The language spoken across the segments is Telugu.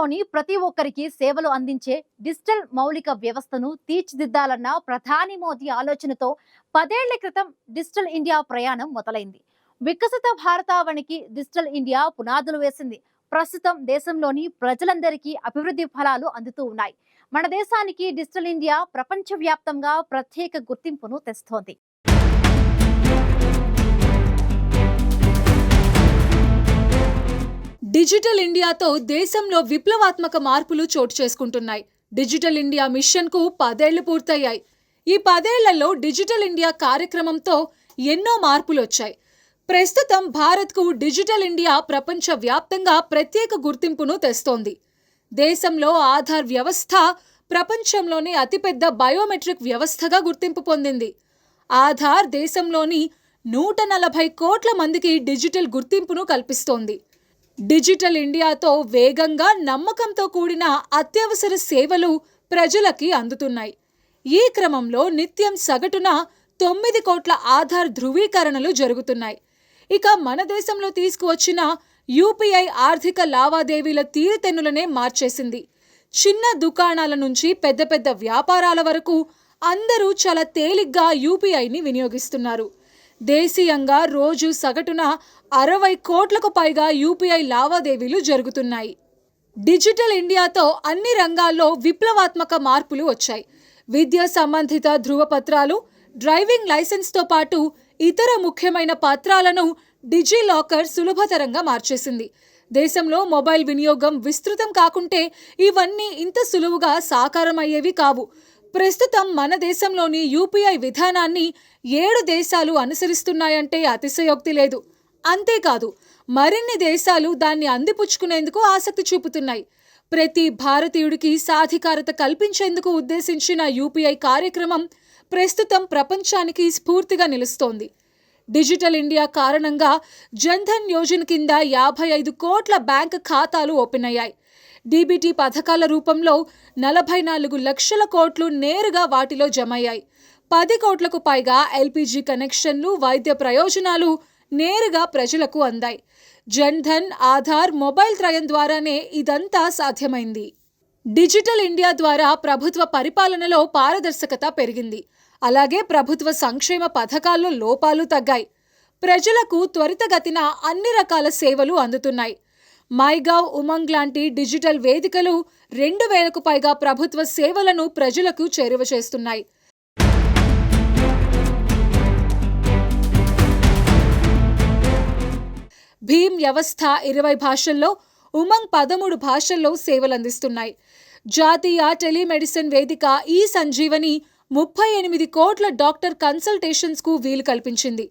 దేశంలోని ప్రతి ఒక్కరికి సేవలు అందించే డిజిటల్ మౌలిక వ్యవస్థను తీర్చిదిద్దాలన్న ప్రధాని మోదీ ఆలోచనతో 10 ఏళ్ల క్రితం డిజిటల్ ఇండియా ప్రయాణం మొదలైంది. వికసిత భారతావనికి డిజిటల్ ఇండియా పునాదులు వేసింది. ప్రస్తుతం దేశంలోని ప్రజలందరికీ అభివృద్ధి ఫలాలు అందుతూ ఉన్నాయి. మన దేశానికి డిజిటల్ ఇండియా ప్రపంచవ్యాప్తంగా ప్రత్యేక గుర్తింపును తెస్తోంది. డిజిటల్ ఇండియాతో దేశంలో విప్లవాత్మక మార్పులు చోటు చేసుకుంటున్నాయి. డిజిటల్ ఇండియా మిషన్కు 10 ఏళ్లు పూర్తయ్యాయి. ఈ 10 ఏళ్లలో డిజిటల్ ఇండియా కార్యక్రమంతో ఎన్నో మార్పులు వచ్చాయి. ప్రస్తుతం భారత్కు డిజిటల్ ఇండియా ప్రపంచ వ్యాప్తంగా ప్రత్యేక గుర్తింపును తెస్తోంది. దేశంలో ఆధార్ వ్యవస్థ ప్రపంచంలోనే అతిపెద్ద బయోమెట్రిక్ వ్యవస్థగా గుర్తింపు పొందింది. ఆధార్ దేశంలోని 140 కోట్ల మందికి డిజిటల్ గుర్తింపును కల్పిస్తోంది. డిజిటల్ ఇండియాతో వేగంగా నమ్మకంతో కూడిన అత్యవసర సేవలు ప్రజలకి అందుతున్నాయి. ఈ క్రమంలో నిత్యం సగటున 9 కోట్ల ఆధార్ ధృవీకరణలు జరుగుతున్నాయి. ఇక మన దేశంలో తీసుకువచ్చిన యూపీఐ ఆర్థిక లావాదేవీల తీరుతెన్నులనే మార్చేసింది. చిన్న దుకాణాల నుంచి పెద్ద పెద్ద వ్యాపారాల వరకు అందరూ చాలా తేలిగ్గా యూపీఐని వినియోగిస్తున్నారు. దేశీయంగా రోజు సగటున 60 కోట్లకు పైగా యూపీఐ లావాదేవీలు జరుగుతున్నాయి. డిజిటల్ ఇండియాతో అన్ని రంగాల్లో విప్లవాత్మక మార్పులు వచ్చాయి. విద్య సంబంధిత ధృవపత్రాలు, డ్రైవింగ్ లైసెన్స్తో పాటు ఇతర ముఖ్యమైన పత్రాలను డిజిలాకర్ సులభతరంగా మార్చేసింది. దేశంలో మొబైల్ వినియోగం విస్తృతం కాకుంటే ఇవన్నీ ఇంత సులువుగా సాకారమయ్యేవి కావు. ప్రస్తుతం మన దేశంలోని యూపీఐ విధానాన్ని 7 దేశాలు అనుసరిస్తున్నాయంటే అతిశయోక్తి లేదు. అంతేకాదు, మరిన్ని దేశాలు దాన్ని అందిపుచ్చుకునేందుకు ఆసక్తి చూపుతున్నాయి. ప్రతి భారతీయుడికి సాధికారత కల్పించేందుకు ఉద్దేశించిన యూపీఐ కార్యక్రమం ప్రస్తుతం ప్రపంచానికి స్ఫూర్తిగా నిలుస్తోంది. డిజిటల్ ఇండియా కారణంగా జన్ధన్ యోజన కింద 55 కోట్ల బ్యాంక్ ఖాతాలు ఓపెన్ అయ్యాయి. డీబీటీ పథకాల రూపంలో 44 లక్షల కోట్లు నేరుగా వాటిలో జమయ్యాయి. 10 కోట్లకు పైగా ఎల్పీజీ కనెక్షన్లు, వైద్య ప్రయోజనాలు నేరుగా ప్రజలకు అందాయి. జన్ధన్, ఆధార్, మొబైల్ త్రయం ద్వారానే ఇదంతా సాధ్యమైంది. డిజిటల్ ఇండియా ద్వారా ప్రభుత్వ పరిపాలనలో పారదర్శకత పెరిగింది. అలాగే ప్రభుత్వ సంక్షేమ పథకాల్లో లోపాలు తగ్గాయి. ప్రజలకు త్వరితగతిన అన్ని రకాల సేవలు అందుతున్నాయి. మైగవ్, ఉమంగ్ లాంటి డిజిటల్ వేదికలు 2000కు పైగా ప్రభుత్వ సేవలను ప్రజలకు చేరువ చేస్తున్నాయి. భీమ్ వ్యవస్థ 20 భాషల్లో, ఉమంగ్ 13 భాషల్లో సేవలందిస్తున్నాయి. జాతీయ టెలిమెడిసిన్ వేదిక ఈ సంజీవని 38 కోట్ల డాక్టర్ కన్సల్టేషన్స్కు వీలు కల్పించింది.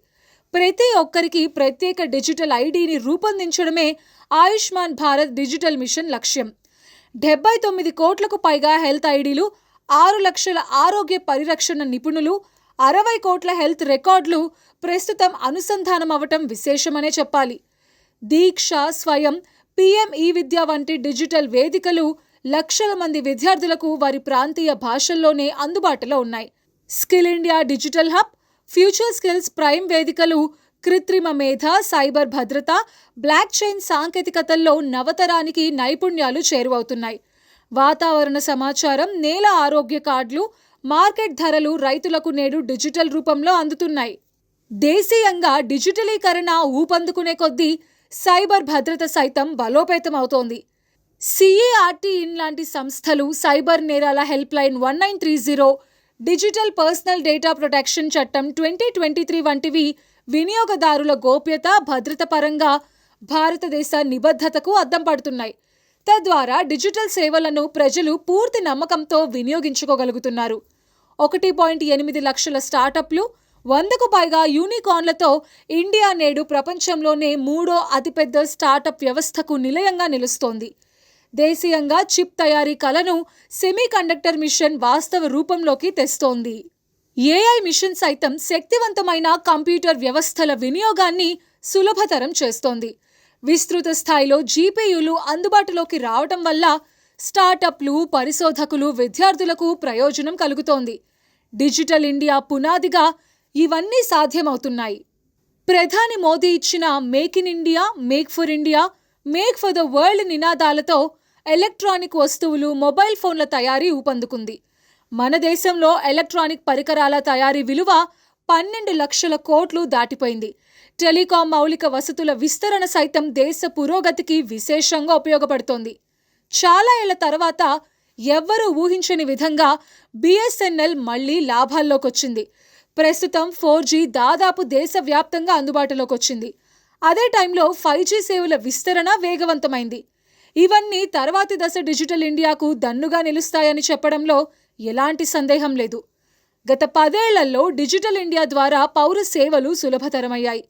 ప్రతి ఒక్కరికి ప్రత్యేక డిజిటల్ ఐడిని రూపొందించడమే ఆయుష్మాన్ భారత్ డిజిటల్ మిషన్ లక్ష్యం. 79 కోట్లకు పైగా హెల్త్ ఐడీలు, 6 లక్షల ఆరోగ్య పరిరక్షణ నిపుణులు, 60 కోట్ల హెల్త్ రికార్డులు ప్రస్తుతం అనుసంధానమవటం విశేషమనే చెప్పాలి. దీక్ష, స్వయం, పీఎం ఈ విద్య వంటి డిజిటల్ వేదికలు లక్షల మంది విద్యార్థులకు వారి ప్రాంతీయ భాషల్లోనే అందుబాటులో ఉన్నాయి. Skill India digital hub, future skills prime వేదికలు కృత్రిమ మేధ, సైబర్ భద్రత, బ్లాక్ చైన్ సాంకేతికతల్లో నవతరానికి నైపుణ్యాలు చేరువవుతున్నాయి. వాతావరణ సమాచారం, నేల ఆరోగ్య కార్డులు, మార్కెట్ ధరలు రైతులకు నేడు డిజిటల్ రూపంలో అందుతున్నాయి. దేశీయంగా డిజిటలీకరణ ఊపందుకునే కొద్దీ సైబర్ భద్రత సైతం బలోపేతం అవుతోంది. సిఏఆర్టీఇన్ లాంటి సంస్థలు సైబర్ నేరాల help line 1930, digital personal data protection చట్టం 2023 వంటివి వినియోగదారుల గోప్యత, భద్రత పరంగా భారతదేశ నిబద్ధతకు అద్దం పడుతున్నాయి. తద్వారా డిజిటల్ సేవలను ప్రజలు పూర్తి నమ్మకంతో వినియోగించుకోగలుగుతున్నారు. 1.8 లక్షల స్టార్టప్లు, 100కు పైగా యూనికార్న్లతో ఇండియా నేడు ప్రపంచంలోనే 3వ అతిపెద్ద స్టార్టప్ వ్యవస్థకు నిలయంగా నిలుస్తోంది. దేశీయంగా చిప్ తయారీ కలను సెమీకండక్టర్ మిషన్ వాస్తవ రూపంలోకి తెస్తోంది. ఏఐ మిషన్ సైతం శక్తివంతమైన కంప్యూటర్ వ్యవస్థల వినియోగాన్ని సులభతరం చేస్తోంది. విస్తృత స్థాయిలో జీపీయూలు అందుబాటులోకి రావటం వల్ల స్టార్టప్లు, పరిశోధకులు, విద్యార్థులకు ప్రయోజనం కలుగుతోంది. డిజిటల్ ఇండియా పునాదిగా ఇవన్నీ సాధ్యమవుతున్నాయి. ప్రధాని మోదీ ఇచ్చిన make in India, make for India, make for the world నినాదాలతో ఎలక్ట్రానిక్ వస్తువులు, మొబైల్ ఫోన్ల తయారీ ఊపందుకుంది. మన దేశంలో ఎలక్ట్రానిక్ పరికరాల తయారీ విలువ 12 లక్షల కోట్లు దాటిపోయింది. టెలికాం మౌలిక వసతుల విస్తరణ సైతం దేశ పురోగతికి విశేషంగా ఉపయోగపడుతోంది. చాలా ఏళ్ల తర్వాత ఎవ్వరూ ఊహించని విధంగా బిఎస్ఎన్ఎల్ మళ్లీ లాభాల్లోకొచ్చింది. ప్రస్తుతం 4G దాదాపు దేశవ్యాప్తంగా అందుబాటులోకి వచ్చింది. అదే టైంలో 5G సేవల విస్తరణ వేగవంతమైంది. ఇవన్నీ తర్వాతి దశ డిజిటల్ ఇండియాకు దన్నుగా నిలుస్తాయని చెప్పడంలో ఎలాంటి సందేహం లేదు. గత 10 ఏళ్లలో డిజిటల్ ఇండియా ద్వారా పౌర సేవలు సులభతరమయ్యాయి.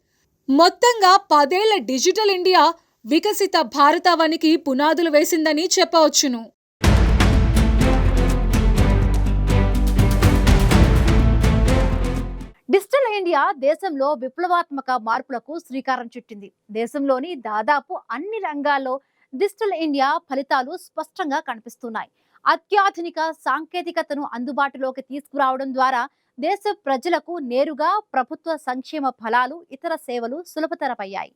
మొత్తంగా 10 ఏళ్ల డిజిటల్ ఇండియా వికసిత భారతావనికి పునాదులు వేసిందని చెప్పవచ్చును. డిజిటల్ ఇండియా దేశంలో విప్లవాత్మక మార్పులకు శ్రీకారం చుట్టింది. దేశంలోని దాదాపు అన్ని రంగాల్లో డిజిటల్ ఇండియా ఫలితాలు స్పష్టంగా కనిపిస్తున్నాయి. అత్యాధునిక సాంకేతికతను అందుబాటులోకి తీసుకురావడం ద్వారా దేశ ప్రజలకు నేరుగా ప్రభుత్వ సంక్షేమ ఫలాలు, ఇతర సేవలు సులభతరమయ్యాయి.